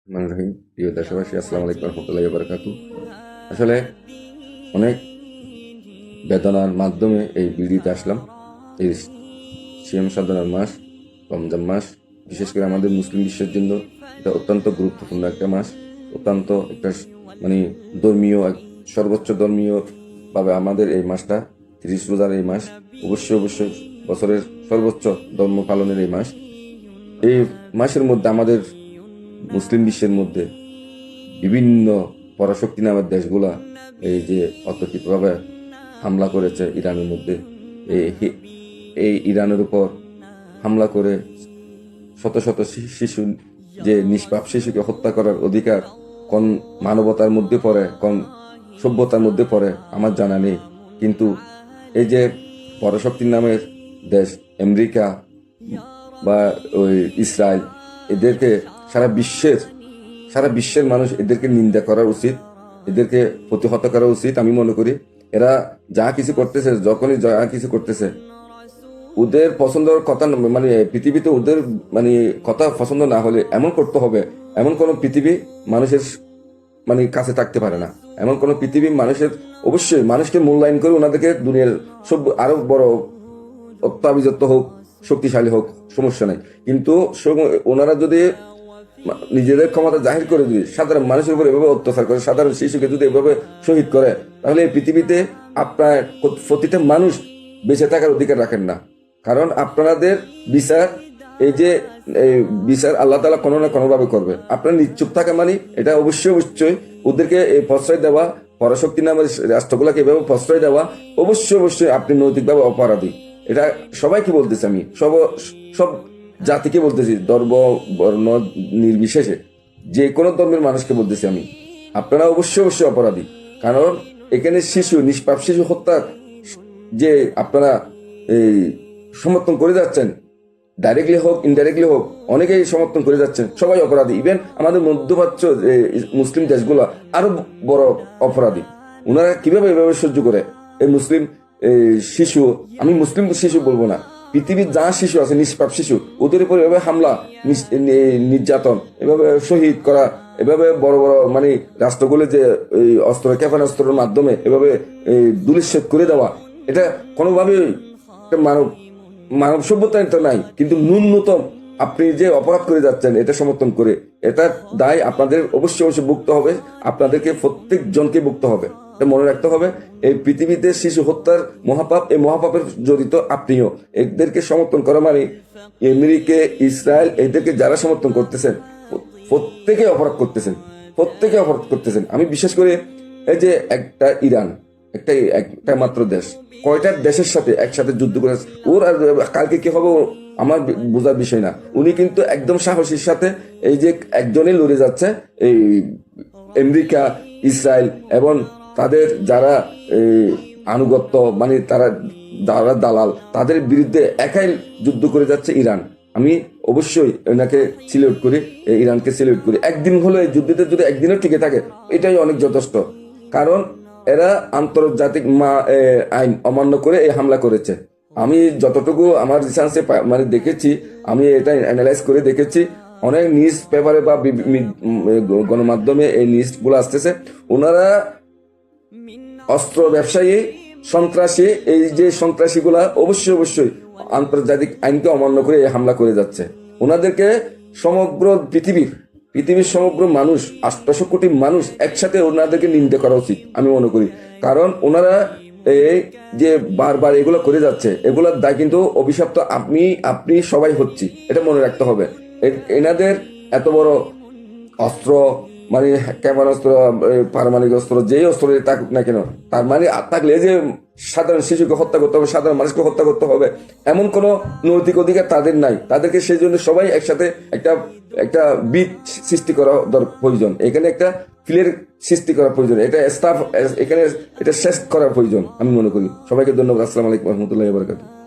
রহিম, প্রিয় দেশবাসী, আসসালামু আলাইকুম রহমতুল্লাহি ওয়া বারাকাতুহু। আসলে অনেক বেদনার মাধ্যমে এই বিড়িতে আসলাম। এই সিয়াম সাধনার মাস, রমজান মাস, বিশেষ করে আমাদের মুসলিম বিশ্বের জন্য এটা অত্যন্ত গুরুত্বপূর্ণ একটা মাস। অত্যন্ত একটা মানে ধর্মীয় সর্বোচ্চ ধর্মীয় ভাবে আমাদের এই মাসটা 30 রোজার এই মাস অবশ্যই বছরের সর্বোচ্চ ধর্ম পালনের এই মাস। এই মাসের মধ্যে আমাদের মুসলিম বিশ্বের মধ্যে বিভিন্ন পরাশক্তি নামের দেশগুলা এই যে অতর্কিতভাবে হামলা করেছে ইরানের মধ্যে, এই ইরানের উপর হামলা করে শত শত শিশু, যে নিষ্পাপ শিশুকে হত্যা করার অধিকার কোন মানবতার মধ্যে পড়ে, কোন সভ্যতার মধ্যে পড়ে আমার জানা নেই। কিন্তু এই যে পরাশক্তির নামের দেশ আমেরিকা বা ওই ইসরায়েল, এদেরকে সারা বিশ্বের মানুষ এদেরকে নিন্দা করা উচিত, এদেরকে প্রতিহত করা উচিত। আমি মনে করি এরা যা কিছু করতেছে, যখনই যা কিছু করতেছে, ওদের পছন্দের কথা পৃথিবীতে ওদের কথা পছন্দ না হলে এমন করতে হবে, এমন কোন পৃথিবী মানুষের কাছে থাকতে পারে না। এমন কোন পৃথিবী অবশ্যই মানুষকে মূল্যায়ন করে ওনাদেরকে দুনিয়ার সব আরো বড় অত্যাভিজাত হোক, শক্তিশালী হোক, সমস্যা নাই। কিন্তু ওনারা যদি নিজেদের ক্ষমতা জাহির করে যদি সাধারণ মানুষের উপর এভাবে অত্যাচার করে, সাধারণ শিশুকে যদি এভাবে শহীদ করে, তাহলে এই পৃথিবীতে আপনার প্রতিটা মানুষ বেঁচে থাকার অধিকার রাখেন না। কারণ আপনাদের বিচার, এই যে বিচার আল্লাহ তাআলা কোনো না কোনো ভাবে করবে। আপনার নিশ্চুপ থাকা এটা অবশ্যই ওদেরকে এই প্রশ্রয় দেওয়া, পরাশক্তি নামের রাষ্ট্রগুলাকে এভাবে প্রশ্রয় দেওয়া, অবশ্যই আপনি নৈতিকভাবে অপরাধী। এটা সবাইকে বলতেছি, আমি সব জাতিকে বলতেছি, ধর্ম বর্ণ নির্বিশেষে যে কোনো ধর্মের মানুষকে বলতেছি আমি, আপনারা অবশ্যই অপরাধী। কারণ এখানে নিষ্পাপ শিশু হত্যা যে আপনারা এই সমর্থন করে যাচ্ছেন, ডাইরেক্টলি হোক ইনডাইরেক্টলি হোক, অনেকেই সমর্থন করে যাচ্ছেন, সবাই অপরাধী। ইভেন আমাদের মধ্যপ্রাচ্য মুসলিম দেশগুলো আরো বড় অপরাধী। ওনারা কিভাবে এভাবে সহ্য করে এই মুসলিম শিশু, আমি মুসলিম শিশু বলবো না, পৃথিবীর যা শিশু আছে নিষ্পাপ শিশু, ওদের উপর এভাবে হামলা, নির্যাতন, এভাবে শহীদ করা, এভাবে বড় বড় রাষ্ট্রগুলো যে ক্ষেপণাস্ত্রের মাধ্যমে এভাবে ধূলিসাৎ করে দেওয়া, এটা কোনোভাবেই মানব সভ্যতা এটা নাই। কিন্তু ন্যূনতম আপনি যে অপরাধ করে যাচ্ছেন এটা সমর্থন করে, এটা দায় আপনাদের অবশ্যই ভুগতে হবে, আপনাদেরকে প্রত্যেক জনকে ভুগতে হবে। এটা মনে রাখতে হবে। এই পৃথিবীতে শিশু হত্যার মহাপাপ, এই মহাপাপের জড়িত আপনিও। এদেরকে সমর্থন করা আমেরিকা, ইসরায়েল, এদেরকে যারা সমর্থন করতেছেন প্রত্যেকে অপরাধ করতেছেন। আমি বিশেষ করে এই যে একটা ইরান, একটা মাত্র দেশ, কয়টা দেশের সাথে একসাথে যুদ্ধ করে, ওর আর কালকে কি হবে আমার বোঝার বিষয় না। উনি কিন্তু একদম সাহসীর সাথে এই যে একজনই লড়ে যাচ্ছে, এই আমেরিকা, ইসরায়েল এবং তাদের যারা আনুগত্য, তারা যারা দালাল, তাদের বিরুদ্ধে একাই যুদ্ধ করে যাচ্ছে ইরান। আমি অবশ্যই এনাকে সিলেক্ট করি, ইরানকে সিলেক্ট করি। একদিন হলো এই যুদ্ধতে যদি একদিনও টিকে থাকে, এটাই অনেক যথেষ্ট। কারণ এরা আন্তর্জাতিক আইন অমান্য করে এই হামলা করেছে। আমি যতটুকু আমার রিসার্চে দেখেছি, আমি এটা অ্যানালাইজ করে দেখেছি, অনেক নিউজ পেপারে বা গণমাধ্যমে এই নিউজ গুলো আসতেছে, ওনারা অস্ত্র ব্যবসায়ী, সন্ত্রাসী, এই যে সন্ত্রাসী গুলা অবশ্যই আন্তর্জাতিক আইনকে অমান্য করে এই হামলা করে যাচ্ছে। ওনাদেরকে সমগ্র পৃথিবীর সমগ্র মানুষ, 800 কোটি মানুষ একসাথে ওনাদেরকে নিন্দা করা উচিত আমি মনে করি। কারণ ওনারা এই যে বারবার এগুলো করে যাচ্ছে, এগুলোর দায় কিন্তু অভিশপ্ত আপনি সবাই হচ্ছি, এটা মনে রাখতে হবে। এনাদের এত বড় অস্ত্র, ক্ষেপণাস্ত্র, পারমাণবিক অস্ত্র, যেই অস্ত্র থাকুক না কেন, তার থাকলে যে সাধারণ শিশুকে হত্যা করতে হবে, সাধারণ মানুষকে হত্যা করতে হবে, এমন কোন নৈতিক অধিকার তাদের নাই। তাদেরকে সেই জন্য সবাই একসাথে একটা বিট সৃষ্টি করা প্রয়োজন, এখানে একটা ক্লিয়ার সৃষ্টি করা প্রয়োজন, এটা স্টাফ এখানে এটা শেষ করার প্রয়োজন আমি মনে করি। সবাইকে ধন্যবাদ। আসসালামু আলাইকুম রহমতুল্লাহি ওয়া বারাকাতুহু।